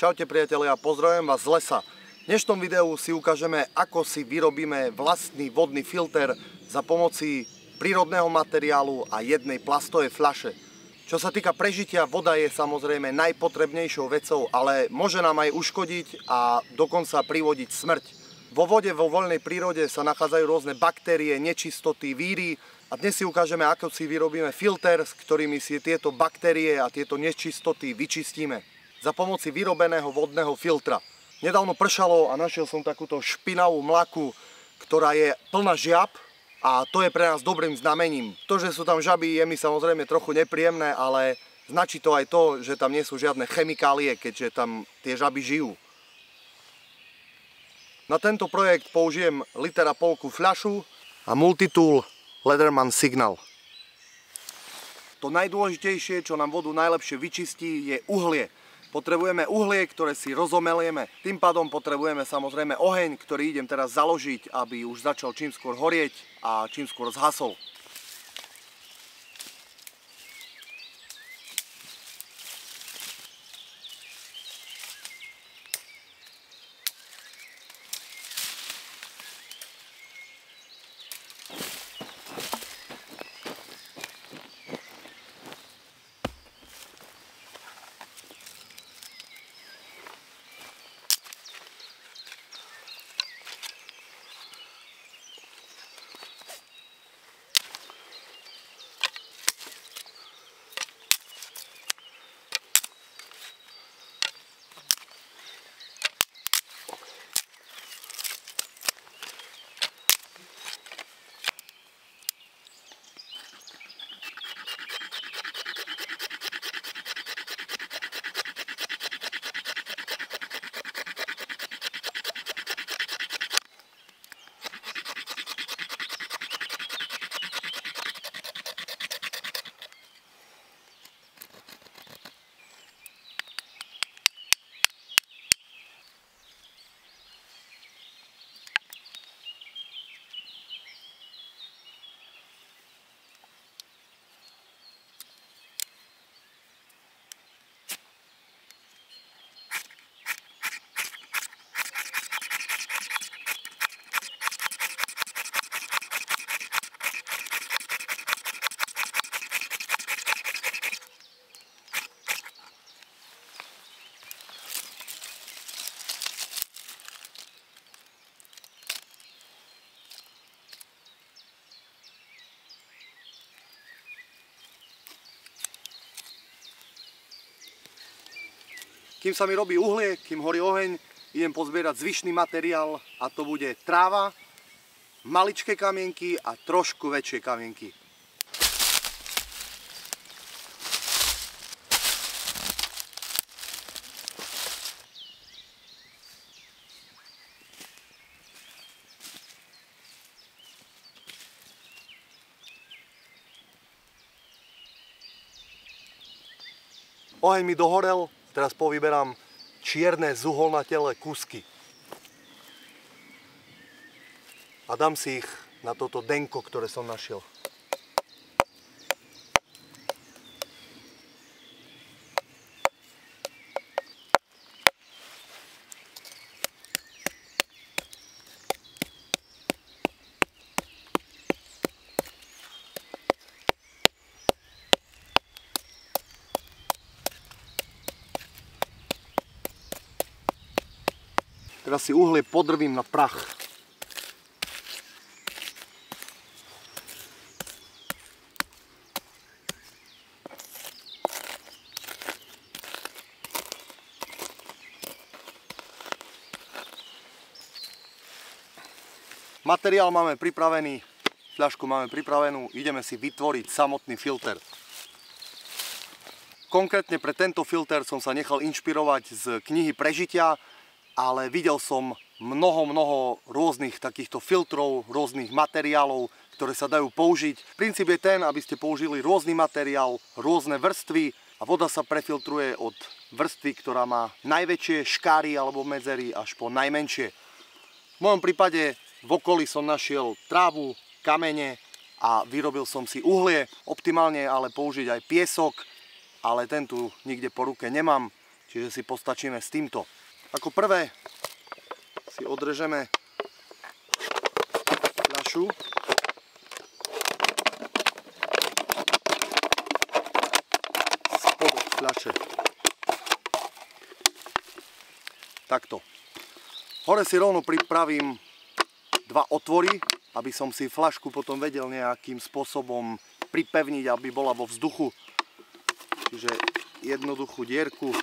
Čaute priatelia, pozdravujem vás z lesa. V dnešnom videu si ukážeme, ako si vyrobíme vlastný vodný filter za pomoci prírodného materiálu a jednej plastovej fľaše. Čo sa týka prežitia, voda je samozrejme najpotrebnejšou vecou, ale môže nám aj uškodiť a dokonca privodiť smrť. Vo vode, vo voľnej prírode sa nachádzajú rôzne baktérie, nečistoty, víry a dnes si ukážeme, ako si vyrobíme filter, s ktorými si tieto baktérie a tieto nečistoty vyčistíme za pomoci vyrobeného vodného filtra. Nedávno pršalo a našiel som takúto špinavú mlaku, ktorá je plná žiab a to je pre nás dobrým znamením. To, že sú tam žaby, je mi samozrejme trochu nepríjemné, ale značí to aj to, že tam nie sú žiadne chemikálie, keďže tam tie žaby žijú. Na tento projekt použijem 1,5 litera fľašu a Multitool Leatherman Signal. To najdôležitejšie, čo nám vodu najlepšie vyčistí, je uhlie. Potrebujeme uhlie, ktoré si rozomelieme. Tým pádom potrebujeme samozrejme oheň, ktorý idem teraz založiť, aby už začal čím skôr horieť a čím skôr zhasol. Kým sa mi robí uhlie, kým horí oheň, idem pozbierať zvyšný materiál a to bude tráva, maličké kamienky a trošku väčšie kamienky. Oheň mi dohorel. Teraz povyberám čierne zuholnatelé kúsky. A dám si ich na toto denko, ktoré som našiel. Teraz si uhlie podrvím na prach. Materiál máme pripravený, fľašku máme pripravenú, ideme si vytvoriť samotný filter. Konkrétne pre tento filter som sa nechal inšpirovať z knihy Prežitia, ale videl som mnoho rôznych takýchto filtrov, rôznych materiálov, ktoré sa dajú použiť. Princíp je ten, aby ste použili rôzny materiál, rôzne vrstvy a voda sa prefiltruje od vrstvy, ktorá má najväčšie škáry alebo medzery až po najmenšie. V mojom prípade v okolí som našiel trávu, kamene a vyrobil som si uhlie. Optimálne ale použiť aj piesok, ale ten tu nikde po ruke nemám. čiže si postačíme s týmto. Ako prvé si odrežeme fľašu. Spodok fľaše. Takto. Hore si rovno pripravím dva otvory, aby som si fľašku potom vedel nejakým spôsobom pripevniť, aby bola vo vzduchu. Čiže jednoduchú dierku.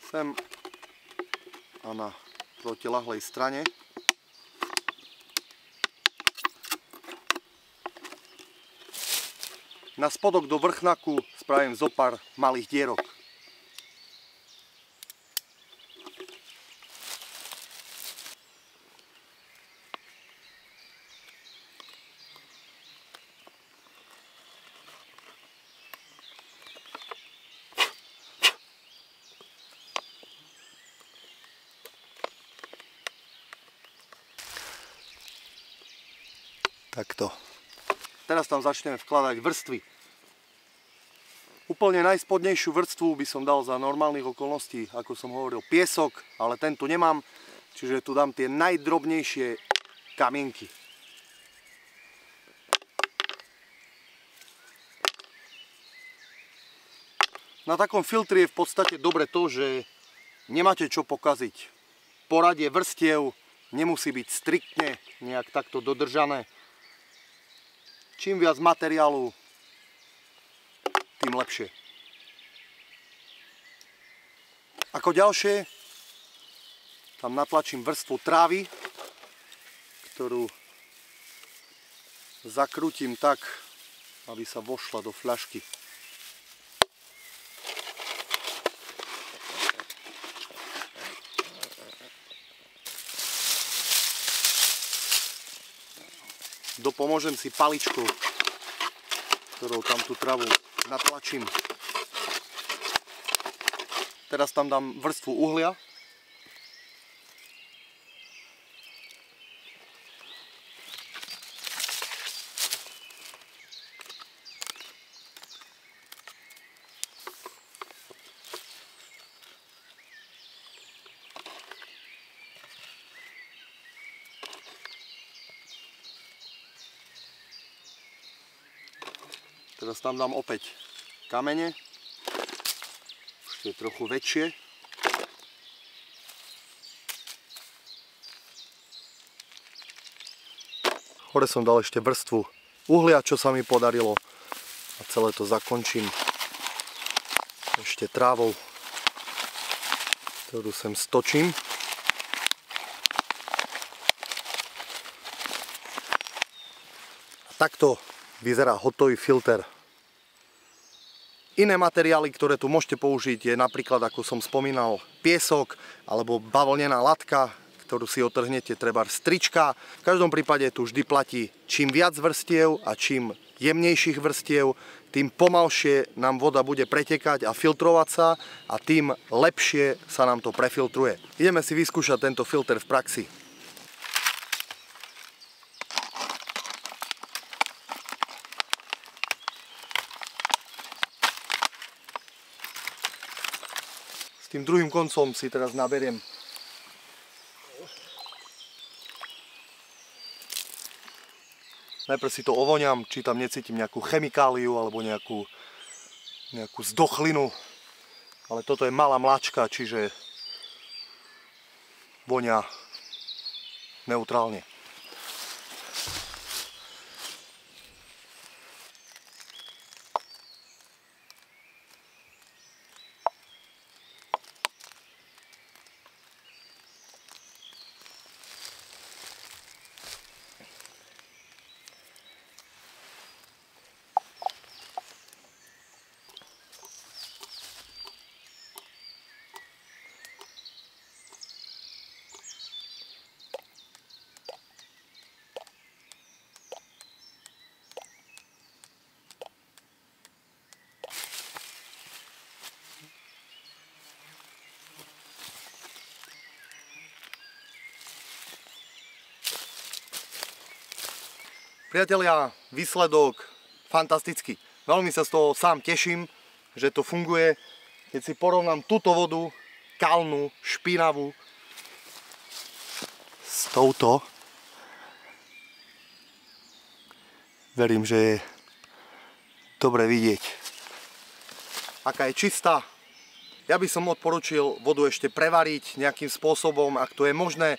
Sem a na protiľahlej strane. Na spodok do vrchnaku spravím zopár malých dierok. Takto. Teraz tam začneme vkladať vrstvy. Úplne najspodnejšiu vrstvu by som dal za normálnych okolností, ako som hovoril, piesok, ale tento nemám, čiže tu dám tie najdrobnejšie kamienky. Na takom filtri je v podstate dobre to, že nemáte čo pokaziť. Poradie vrstiev nemusí byť striktne nejak takto dodržané. Čím viac materiálu, tým lepšie. Ako ďalšie, tam natlačím vrstvu trávy, ktorú zakrútim tak, aby sa vošla do fľašky. Dopomôžem si paličkou, ktorou tam tú travu natlačím. Teraz tam dám vrstvu uhlia. Teraz tam dám opäť kamene, už je trochu väčšie. Hore som dal ešte vrstvu uhlia, čo sa mi podarilo, a celé to zakončím ešte trávou, ktorú sem stočím. A takto vyzerá hotový filter. Iné materiály, ktoré tu môžete použiť, je napríklad, ako som spomínal, piesok alebo bavlnená latka, ktorú si otrhnete, trebárs strička. V každom prípade tu vždy platí, čím viac vrstiev a čím jemnejších vrstiev, tým pomalšie nám voda bude pretekať a filtrovať sa a tým lepšie sa nám to prefiltruje. Ideme si vyskúšať tento filter v praxi. S tým druhým koncom si teraz naberiem najprv si to ovoňam, či tam necítim nejakú chemikáliu alebo nejakú zdochlinu, ale toto je malá mláčka, čiže vonia neutrálne. Priatelia, výsledok fantastický. Veľmi sa z toho sám teším, že to funguje. Keď si porovnám túto vodu, kalnú, špinavú, s touto, verím, že je dobre vidieť, aká je čistá. Ja by som odporučil vodu ešte prevariť nejakým spôsobom, ak to je možné.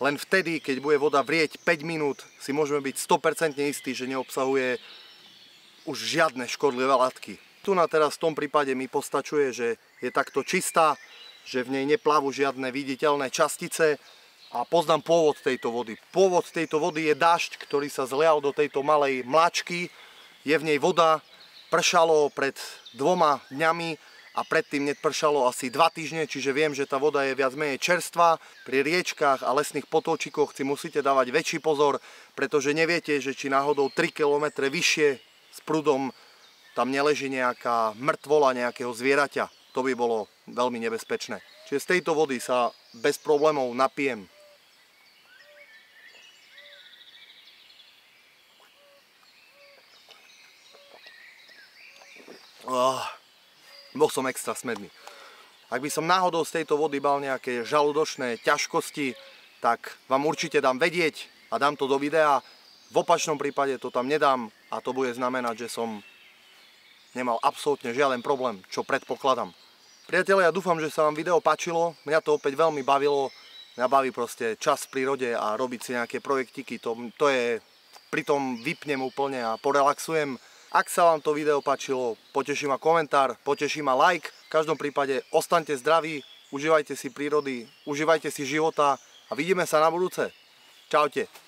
Len vtedy, keď bude voda vrieť 5 minút, si môžeme byť 100% istí, že neobsahuje už žiadne škodlivé látky. Tu na teraz v tom prípade mi postačuje, že je takto čistá, že v nej neplavú žiadne viditeľné častice a poznám pôvod tejto vody. Pôvod tejto vody je dážď, ktorý sa zlial do tejto malej mláčky. Je v nej voda, pršalo pred 2 dňami a predtým nepršalo asi 2 týždne, čiže viem, že tá voda je viac menej čerstvá. Pri riečkách a lesných potočíkoch si musíte dávať väčší pozor, pretože neviete, že či náhodou 3 km vyššie s prúdom tam neleží nejaká mŕtvola nejakého zvieraťa. To by bolo veľmi nebezpečné. Čiže z tejto vody sa bez problémov napijem. Bol som extra smedný. Ak by som náhodou z tejto vody mal nejaké žalúdočné ťažkosti, tak vám určite dám vedieť a dám to do videa. V opačnom prípade to tam nedám a to bude znamenať, že som nemal absolútne žiaden problém, čo predpokladám. Priatelia, ja dúfam, že sa vám video páčilo. Mňa to opäť veľmi bavilo. Mňa baví proste čas v prírode a robiť si nejaké projektiky. To je, pritom vypnem úplne a porelaxujem. Ak sa vám to video páčilo, poteší ma komentár, poteší ma like. V každom prípade ostaňte zdraví, užívajte si prírody, užívajte si života a vidíme sa na budúce. Čaute.